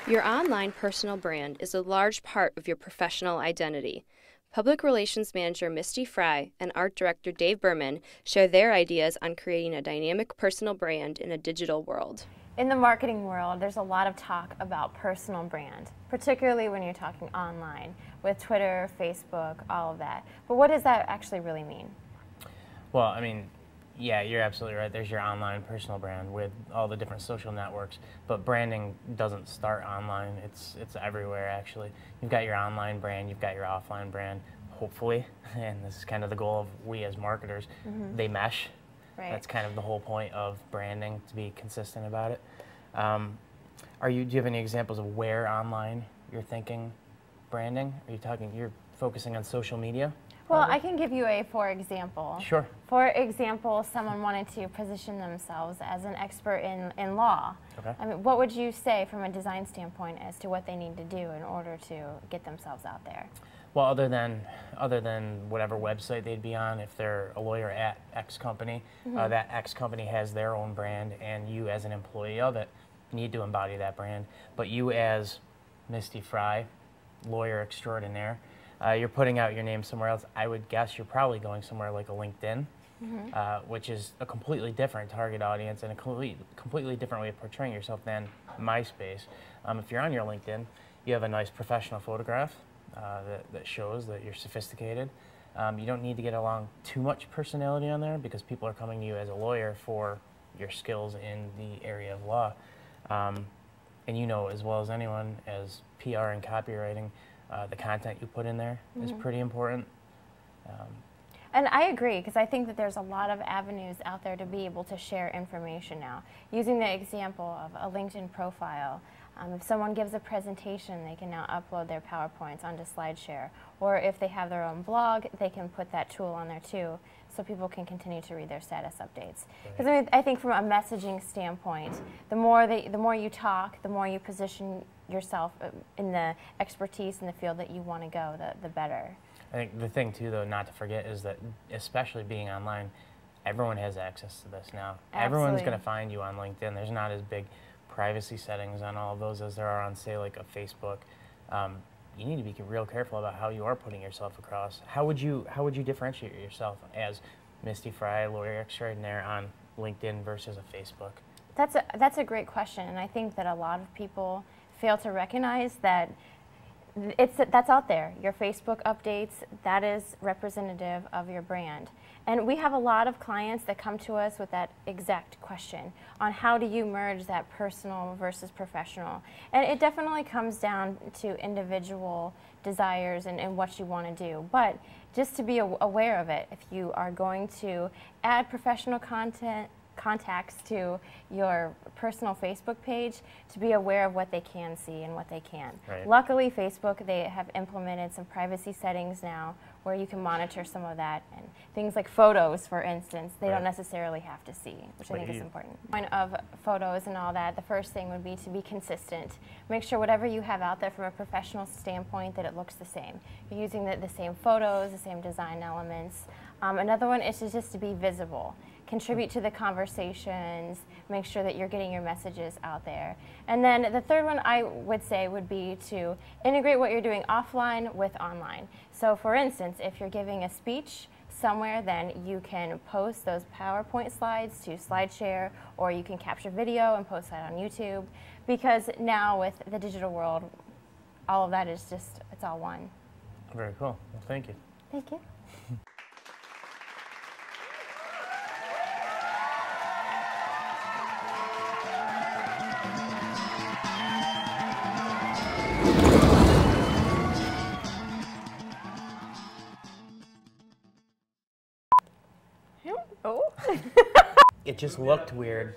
Your online personal brand is a large part of your professional identity. Public Relations Manager Misty Fry and Art Director Dave Berman share their ideas on creating a dynamic personal brand in a digital world. In the marketing world, there's a lot of talk about personal brand, particularly when you're talking online with Twitter, Facebook, all of that. But what does that actually really mean? Well, I mean, yeah, you're absolutely right. There's your online personal brand with all the different social networks, but branding doesn't start online. It's everywhere, actually. You've got your online brand, you've got your offline brand, hopefully, and this is kind of the goal of we as marketers. They mesh. Right. That's kind of the whole point of branding, to be consistent about it. Do you have any examples of where online you're thinking branding? You're focusing on social media? Well, Probably? I can give you a for example. Sure. For example, someone wanted to position themselves as an expert in law. Okay. I mean, what would you say from a design standpoint as to what they need to do in order to get themselves out there? Well, other than whatever website they'd be on, if they're a lawyer at X company, that X company has their own brand, and you as an employee of it need to embody that brand. But you as Misty Fry, lawyer extraordinaire, you're putting out your name somewhere else. I would guess you're probably going somewhere like a LinkedIn, which is a completely different target audience and a completely different way of portraying yourself than MySpace. If you're on your LinkedIn, you have a nice professional photograph that shows that you're sophisticated. You don't need to get along too much personality on there because people are coming to you as a lawyer for your skills in the area of law. And you know as well as anyone, as PR and copywriting, the content you put in there is pretty important. And I agree, because I think that there's a lot of avenues out there to be able to share information now. Using the example of a LinkedIn profile, if someone gives a presentation, they can now upload their PowerPoints onto SlideShare. Or if they have their own blog, they can put that tool on there too, so people can continue to read their status updates. Because I think from a messaging standpoint, the more you talk, the more you position yourself in the expertise in the field that you want to go, the better. I think the thing too, though, not to forget, is that especially being online, everyone has access to this now. Absolutely. Everyone's going to find you on LinkedIn. There's not as big privacy settings on all of those as there are on, say, like a Facebook. You need to be real careful about how you are putting yourself across. How would you differentiate yourself as Misty Fry, lawyer extraordinaire, on LinkedIn versus a Facebook? That's a great question, and I think that a lot of people fail to recognize that that's out there. Your Facebook updates, that is representative of your brand. And we have a lot of clients that come to us with that exact question on how do you merge that personal versus professional. And it definitely comes down to individual desires and what you want to do. But just to be aware of it, if you are going to add professional contacts to your personal Facebook page, to be aware of what they can see and what they can't. Right. Luckily, Facebook, they have implemented some privacy settings now where you can monitor some of that, and things like photos, for instance, they don't necessarily have to see, which I think is important. Point of photos and all that, the first thing would be to be consistent. Make sure whatever you have out there from a professional standpoint that it looks the same. You're using the same photos, the same design elements. Another one is just to be visible. Contribute to the conversations, make sure that you're getting your messages out there. And then the third one I would say would be to integrate what you're doing offline with online. So for instance, if you're giving a speech somewhere, then you can post those PowerPoint slides to SlideShare, or you can capture video and post that on YouTube, because now with the digital world, all of that is just, it's all one. Very cool. Well, thank you. Thank you. It just looked weird.